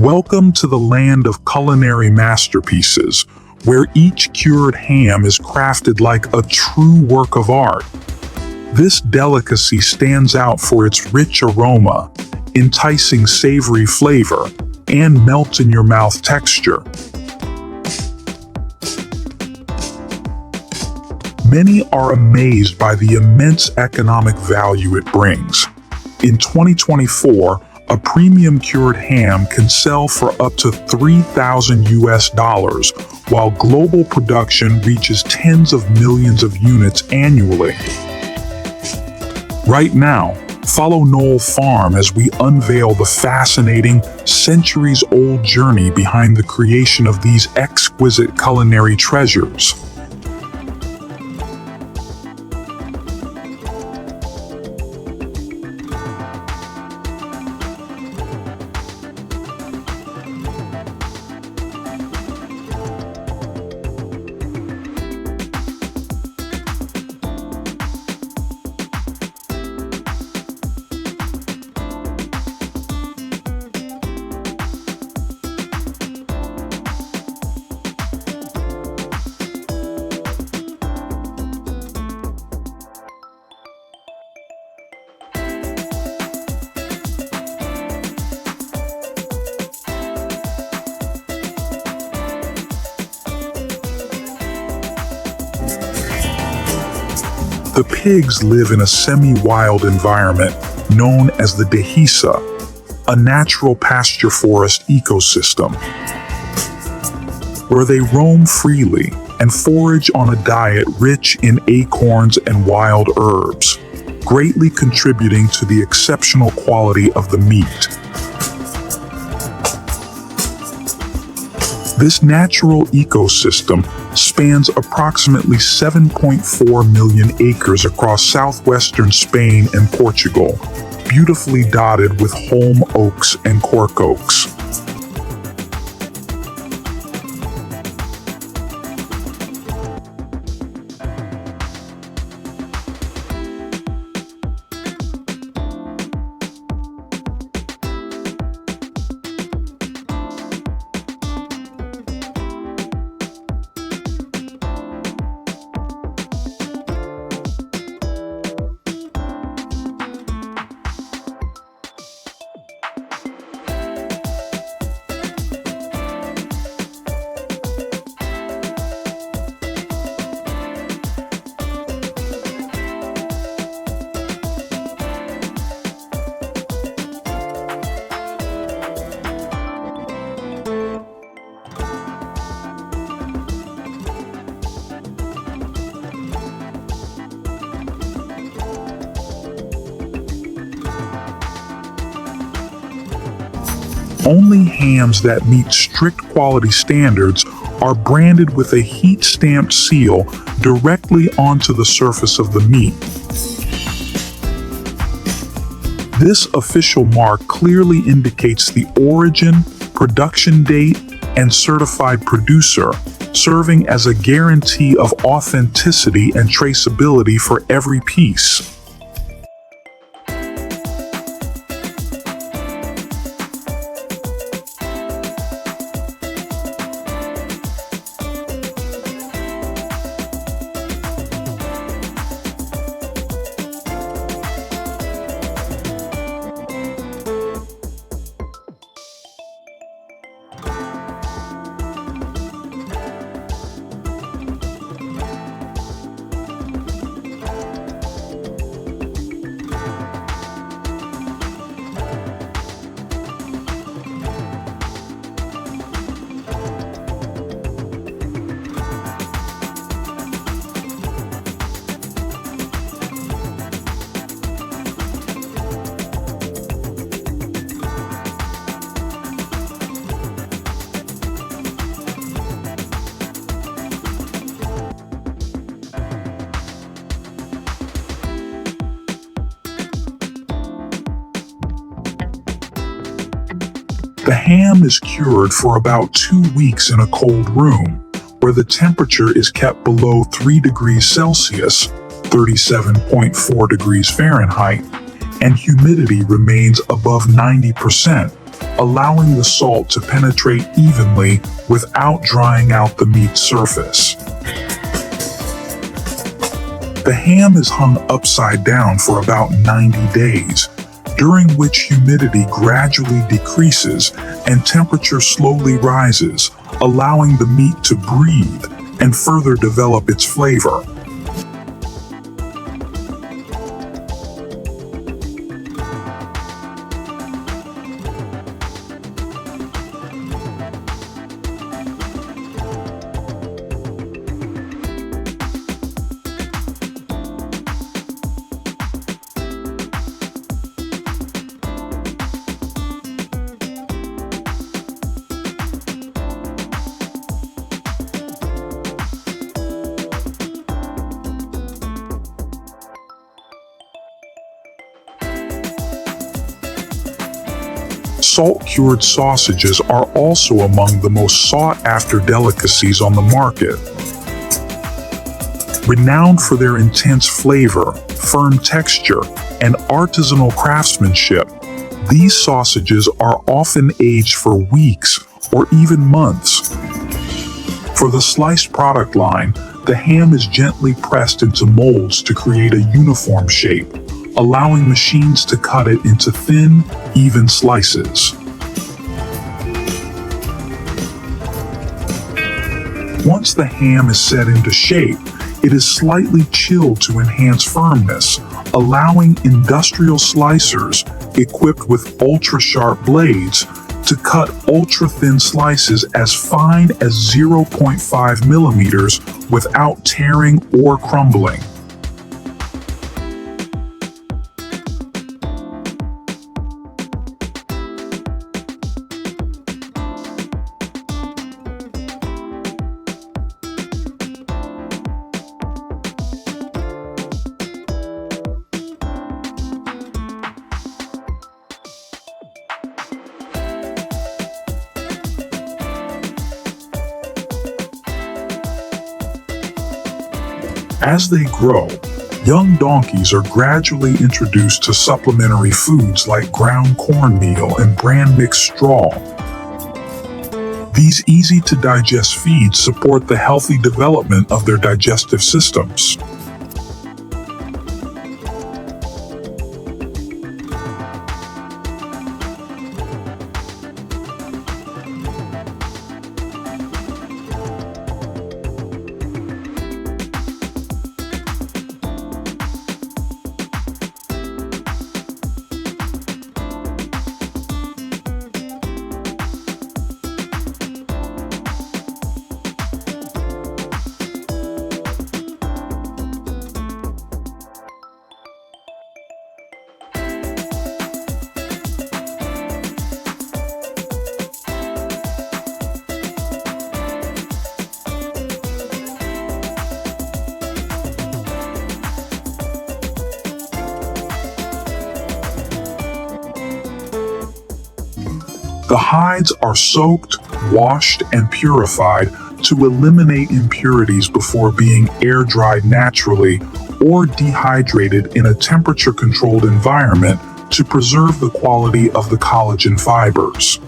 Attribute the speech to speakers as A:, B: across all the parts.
A: Welcome to the land of culinary masterpieces, where each cured ham is crafted like a true work of art. This delicacy stands out for its rich aroma, enticing savory flavor, and melt-in-your-mouth texture. Many are amazed by the immense economic value it brings. In 2024, a premium cured ham can sell for up to $3,000, while global production reaches tens of millions of units annually. Right now, follow Knoll Farm as we unveil the fascinating, centuries-old journey behind the creation of these exquisite culinary treasures. The pigs live in a semi-wild environment known as the delicacy, a natural pasture forest ecosystem, where they roam freely and forage on a diet rich in acorns and wild herbs, greatly contributing to the exceptional quality of the meat. This natural ecosystem spans approximately 7.4 million acres across southwestern Spain and Portugal, beautifully dotted with holm oaks and cork oaks. Only hams that meet strict quality standards are branded with a heat-stamped seal directly onto the surface of the meat. This official mark clearly indicates the origin, production date, and certified producer, serving as a guarantee of authenticity and traceability for every piece. The ham is cured for about 2 weeks in a cold room, where the temperature is kept below 3 degrees Celsius, 37.4 degrees Fahrenheit, and humidity remains above 90%. allowing the salt to penetrate evenly without drying out the meat's surface. The ham is hung upside down for about 90 days, during which humidity gradually decreases and temperature slowly rises, allowing the meat to breathe and further develop its flavor. Salt-cured sausages are also among the most sought-after delicacies on the market. Renowned for their intense flavor, firm texture, and artisanal craftsmanship, these sausages are often aged for weeks or even months. For the sliced product line, the ham is gently pressed into molds to create a uniform shape, allowing machines to cut it into thin, even slices. Once the ham is set into shape, it is slightly chilled to enhance firmness, allowing industrial slicers equipped with ultra-sharp blades to cut ultra-thin slices as fine as 0.5 millimeters without tearing or crumbling. As they grow, young donkeys are gradually introduced to supplementary foods like ground cornmeal and bran mixed straw. These easy-to-digest feeds support the healthy development of their digestive systems. The hides are soaked, washed, and purified to eliminate impurities before being air-dried naturally or dehydrated in a temperature-controlled environment to preserve the quality of the collagen fibers.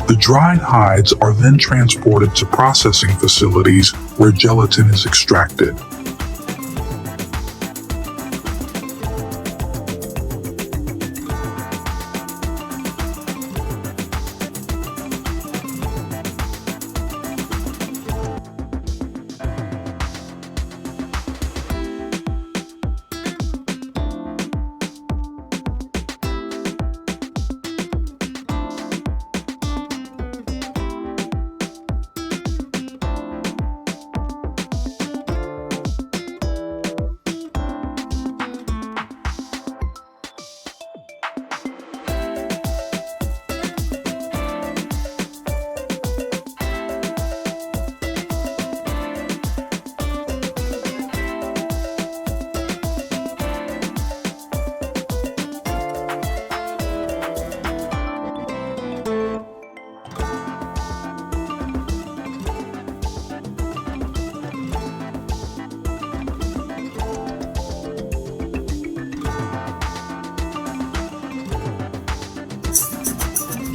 A: The dried hides are then transported to processing facilities where gelatin is extracted.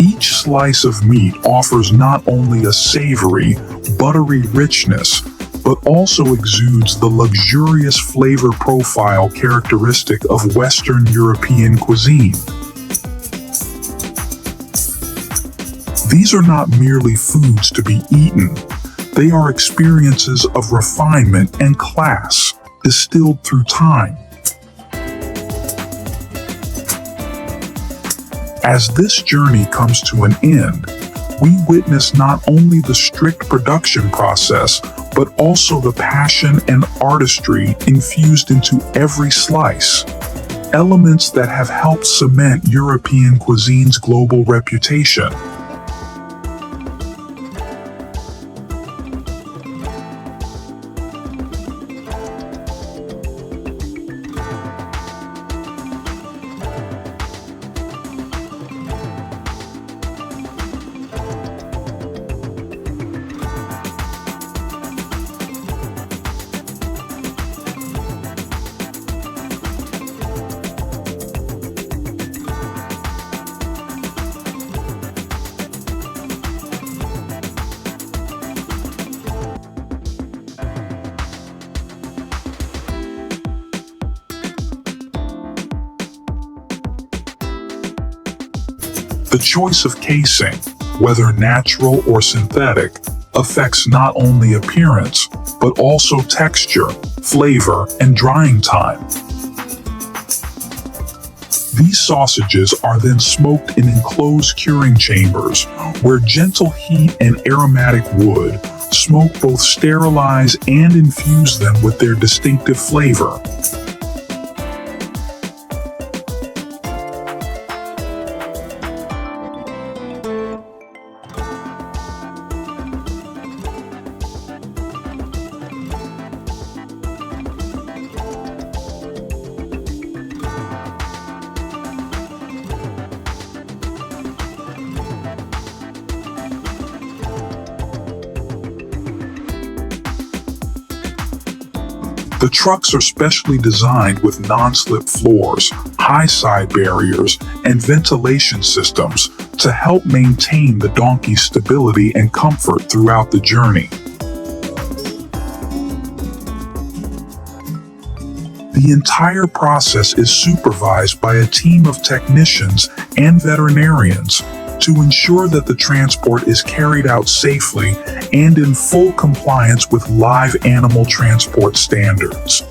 A: Each slice of meat offers not only a savory, buttery richness, but also exudes the luxurious flavor profile characteristic of Western European cuisine. These are not merely foods to be eaten. They are experiences of refinement and class, distilled through time. As this journey comes to an end, we witness not only the strict production process, but also the passion and artistry infused into every slice, elements that have helped cement European cuisine's global reputation. The choice of casing, whether natural or synthetic, affects not only appearance, but also texture, flavor, and drying time. These sausages are then smoked in enclosed curing chambers, where gentle heat and aromatic wood smoke both sterilize and infuse them with their distinctive flavor. The trucks are specially designed with non-slip floors, high side barriers, and ventilation systems to help maintain the donkey's stability and comfort throughout the journey. The entire process is supervised by a team of technicians and veterinarians to ensure that the transport is carried out safely and in full compliance with live animal transport standards.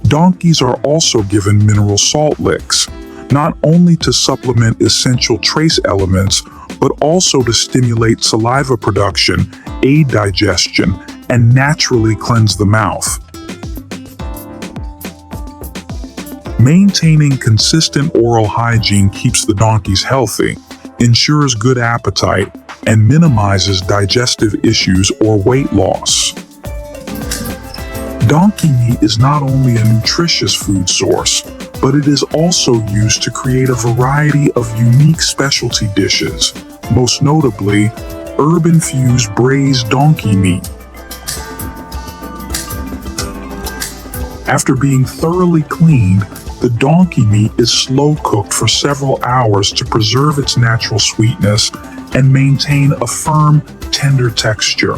A: Donkeys are also given mineral salt licks, not only to supplement essential trace elements, but also to stimulate saliva production, aid digestion, and naturally cleanse the mouth. Maintaining consistent oral hygiene keeps the donkeys healthy, ensures good appetite, and minimizes digestive issues or weight loss. Donkey meat is not only a nutritious food source, but it is also used to create a variety of unique specialty dishes, most notably herb-infused braised donkey meat. After being thoroughly cleaned, the donkey meat is slow cooked for several hours to preserve its natural sweetness and maintain a firm, tender texture.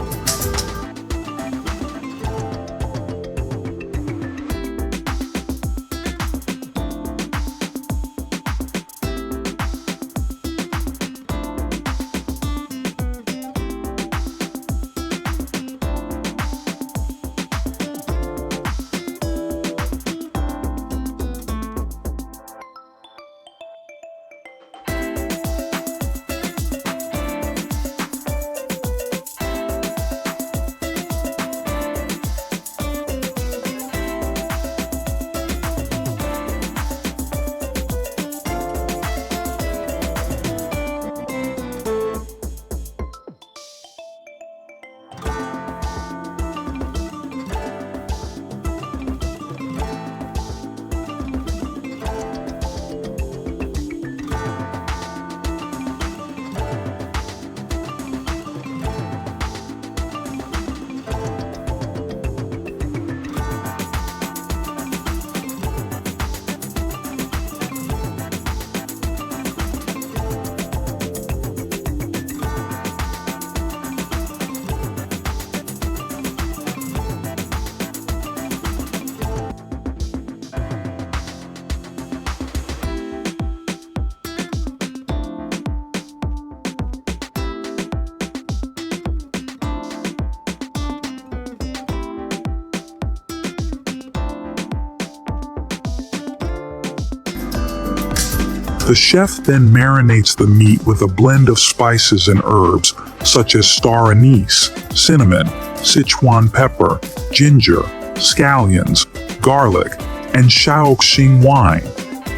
A: The chef then marinates the meat with a blend of spices and herbs such as star anise, cinnamon, Sichuan pepper, ginger, scallions, garlic, and Shaoxing wine,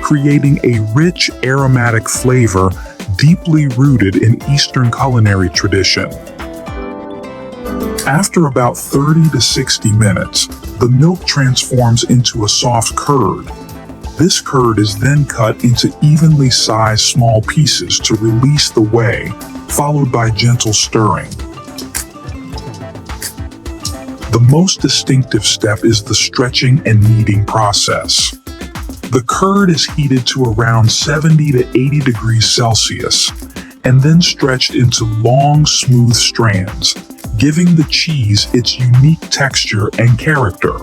A: creating a rich aromatic flavor deeply rooted in Eastern culinary tradition. After about 30 to 60 minutes, the milk transforms into a soft curd. This curd is then cut into evenly sized small pieces to release the whey, followed by gentle stirring. The most distinctive step is the stretching and kneading process. The curd is heated to around 70 to 80 degrees Celsius and then stretched into long, smooth strands, giving the cheese its unique texture and character.